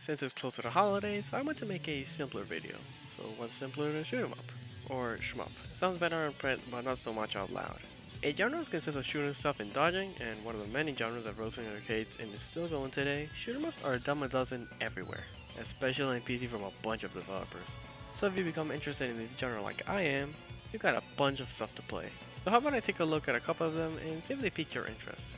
Since it's close to the holidays, I want to make a simpler video. So what's simpler than shoot 'em up? Or shmup. Sounds better in print, but not so much out loud. A genre consists of shooting stuff and dodging, and one of the many genres that rose in arcades and is still going today, shoot 'em ups are a dime a dozen everywhere, especially in PC from a bunch of developers. So if you become interested in this genre like I am, you got a bunch of stuff to play. So how about I take a look at a couple of them and see if they pique your interest.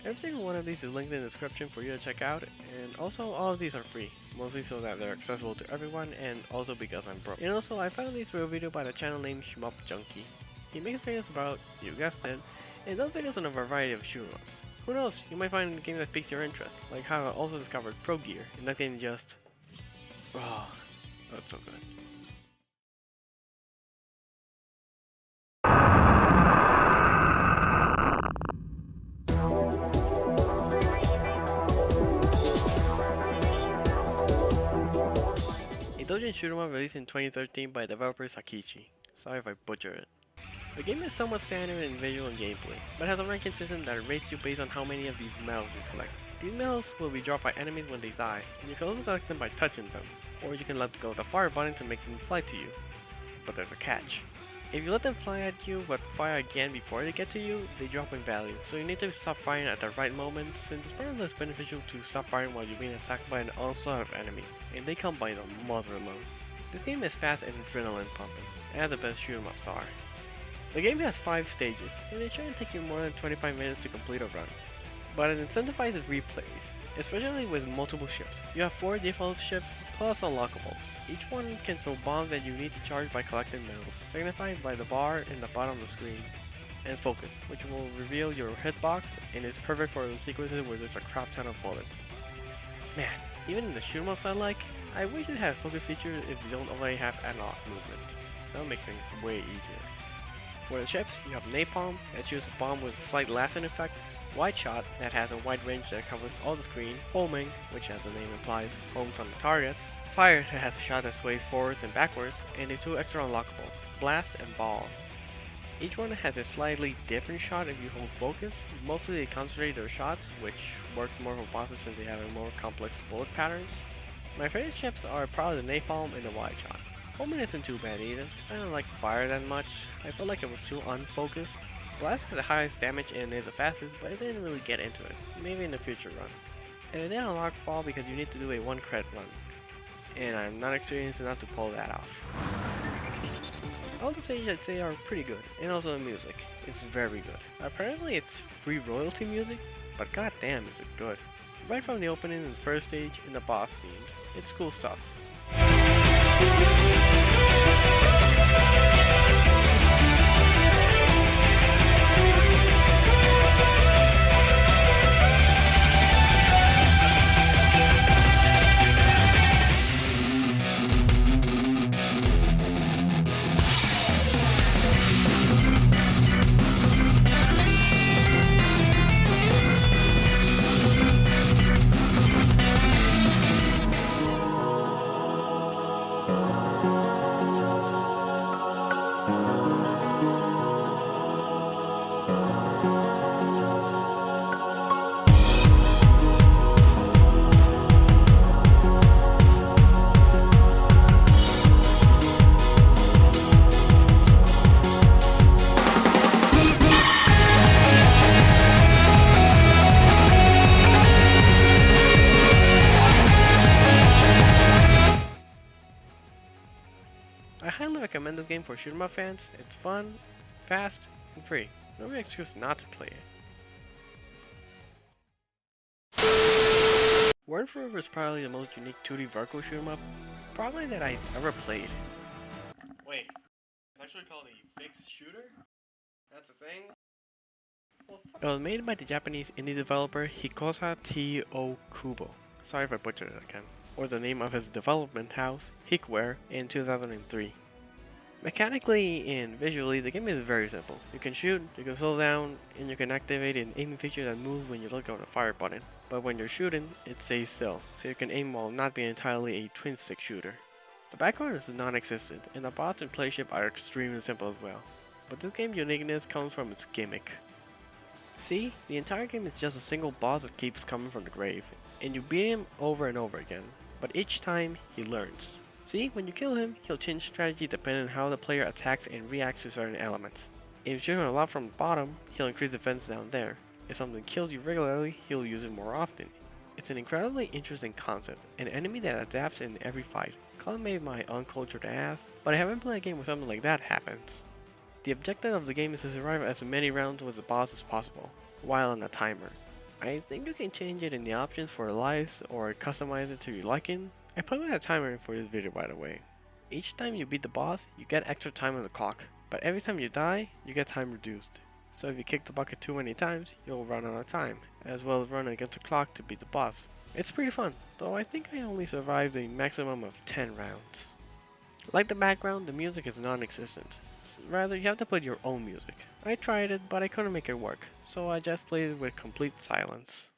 Every single one of these is linked in the description for you to check out, and also all of these are free, mostly so that they're accessible to everyone and also because I'm broke. And also I found these through a video by the channel named Shmup Junkie. He makes videos about, you guessed it, and does videos on a variety of shoot 'em ups. Who knows, you might find a game that piques your interest, like how I also discovered Pro Gear, and that game just... oh, that's so good. A doujin shoot 'em up released in 2013 by developers Akichi. Sorry if I butcher it. The game is somewhat standard in visual and gameplay, but has a ranking system that rates you based on how many of these medals you collect. These medals will be dropped by enemies when they die, and you can also collect them by touching them, or you can let go of the fire button to make them fly to you. But there's a catch. If you let them fly at you but fire again before they get to you, they drop in value, so you need to stop firing at the right moment, since it's probably less beneficial to stop firing while you're being attacked by an onslaught of enemies, and they come by the motherload. This game is fast and adrenaline pumping, as the best shoot 'em ups are. The game has 5 stages, and it shouldn't take you more than 25 minutes to complete a run. But it incentivizes replays, especially with multiple ships. You have 4 default ships plus unlockables. Each one can throw bombs that you need to charge by collecting medals, signified by the bar in the bottom of the screen. And focus, which will reveal your hitbox and is perfect for the sequences where there's a crap ton of bullets. Man, even in the shoot 'em ups I like, I wish it had a focus feature if you don't already have analog movement. That would make things way easier. For the ships, you have Napalm that shoots a bomb with a slight lasting effect, Wide Shot that has a wide range that covers all the screen, Homing, which as the name implies, homes on the targets, Fire that has a shot that sways forwards and backwards, and the 2 extra unlockables, Blast and Ball. Each one has a slightly different shot if you hold focus. Mostly they concentrate their shots, which works more for bosses since they have a more complex bullet patterns. My favorite ships are probably the Napalm and the Wide Shot. Homing isn't too bad either. I don't like Fire that much. I felt like it was too unfocused. Blast has the highest damage and is the fastest, but I didn't really get into it. Maybe in the future run. And I didn't unlock Ball because you need to do a 1 credit run. And I'm not experienced enough to pull that off. All the stages I'd say are pretty good, and also the music. It's very good. Apparently it's free royalty music, but goddamn is it good. Right from the opening and the first stage and the boss scenes. It's cool stuff. I highly recommend this game for shoot 'em up fans. It's fun, fast, and free. No real excuse not to play it. Word Forever is probably the most unique 2D vertical shoot 'em up probably that I've ever played. Wait, it's actually called a fixed shooter? That's a thing? Well, it was made by the Japanese indie developer Hikosa T.O. Kubo. Sorry if I butchered it again. Or the name of his development house, Hickware, in 2003. Mechanically and visually, the game is very simple. You can shoot, you can slow down, and you can activate an aiming feature that moves when you let go of the fire button. But when you're shooting, it stays still, so you can aim while not being entirely a twin stick shooter. The background is non-existent, and the bots and playship are extremely simple as well. But this game's uniqueness comes from its gimmick. See, the entire game is just a single boss that keeps coming from the grave, and you beat him over and over again. but each time he learns. See, when you kill him, he'll change strategy depending on how the player attacks and reacts to certain elements. If you shoot him a lot from the bottom, he'll increase defense down there. If something kills you regularly, he'll use it more often. It's an incredibly interesting concept, an enemy that adapts in every fight. Call me my uncultured ass, but I haven't played a game where something like that happens. The objective of the game is to survive as many rounds with the boss as possible, while on a timer. I think you can change it in the options for lives or customize it to your liking. I put in a timer for this video, by the way. Each time you beat the boss, you get extra time on the clock, but every time you die, you get time reduced. So if you kick the bucket too many times, you'll run out of time, as well as run against the clock to beat the boss. It's pretty fun, though I think I only survived a maximum of 10 rounds. Like the background, the music is non-existent. Rather, you have to put your own music. I tried it, but I couldn't make it work, so I just played it with complete silence.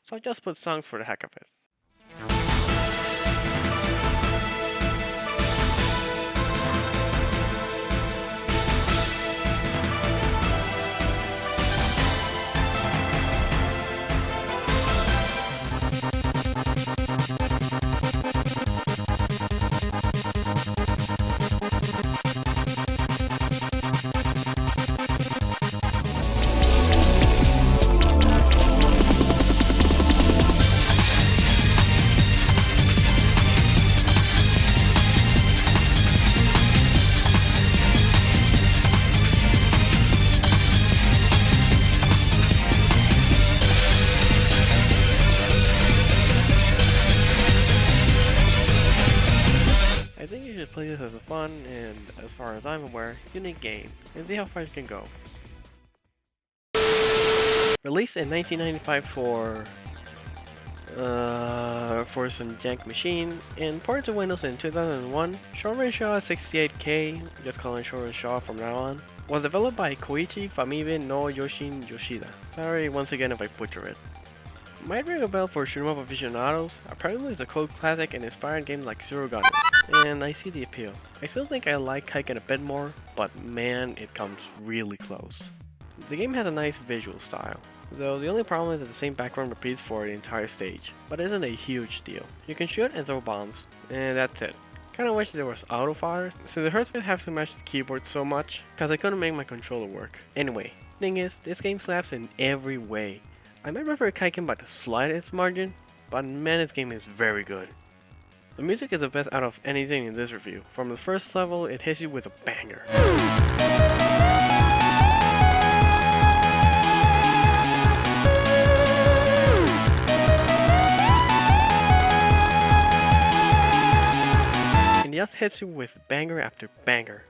So I just put songs for the heck of it. I think you should play this as a fun and, as far as I'm aware, unique game, and see how far you can go. Released in 1995 for some jank machine, and ported to Windows in 2001, Shorin Shaw 68K, just calling Shorin Shaw from now on, was developed by Koichi Famibe no Yoshin Yoshida. Sorry once again if I butcher it. Might ring a bell for shmup aficionados. Apparently it's a cult classic and inspired games like Zero Gun, and I see the appeal. I still think I like Kaikan a bit more, but man, it comes really close. The game has a nice visual style, though the only problem is that the same background repeats for the entire stage, but it isn't a huge deal. You can shoot and throw bombs, and that's it. Kinda wish there was auto fire, so it hurts to have to match the keyboard so much, cause I couldn't make my controller work. Anyway, thing is, this game slaps in every way. I might prefer Kaikan by the slightest margin, but man, this game is very good. The music is the best out of anything in this review. From the first level, it hits you with a banger. And it just hits you with banger after banger.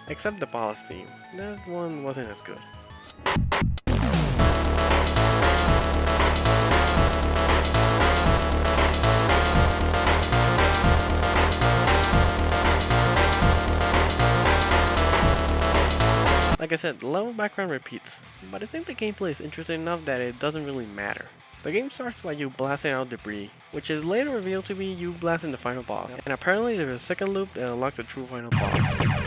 Except the boss theme, that one wasn't as good. Like I said, the level background repeats, but I think the gameplay is interesting enough that it doesn't really matter. The game starts by you blasting out debris, which is later revealed to be you blasting the final boss, and apparently there's a second loop that unlocks the true final boss.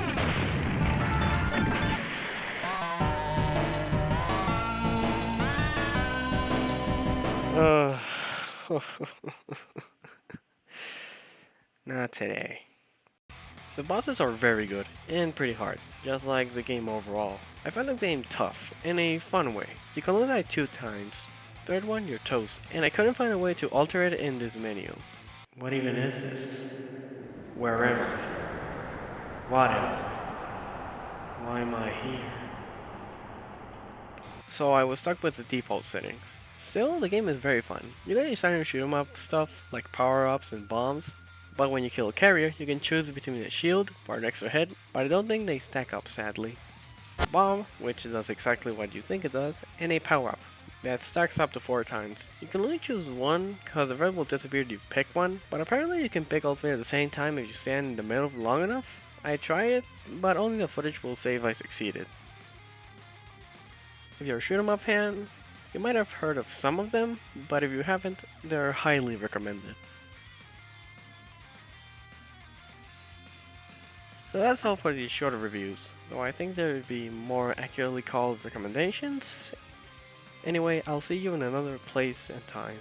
Not today. The bosses are very good and pretty hard, just like the game overall. I find the game tough in a fun way. You can only die 2 times. Third one, you're toast, and I couldn't find a way to alter it in this menu. What even is this? Where am I? What am I? Why am I here? So I was stuck with the default settings. Still, the game is very fun. You get your standard shoot 'em up stuff like power-ups and bombs, but when you kill a carrier, you can choose between a shield or an extra hit, but I don't think they stack up sadly. A bomb, which does exactly what you think it does, and a power-up that stacks up to 4 times. You can only choose one because the red will disappear if you pick one, but apparently you can pick all 3 at the same time if you stand in the middle long enough. I tried it, but only the footage will say if I succeeded. If you're a shoot 'em up fan, you might have heard of some of them, but if you haven't, they're highly recommended. So that's all for these shorter reviews, though I think there would be more accurately called recommendations. Anyway, I'll see you in another place and time.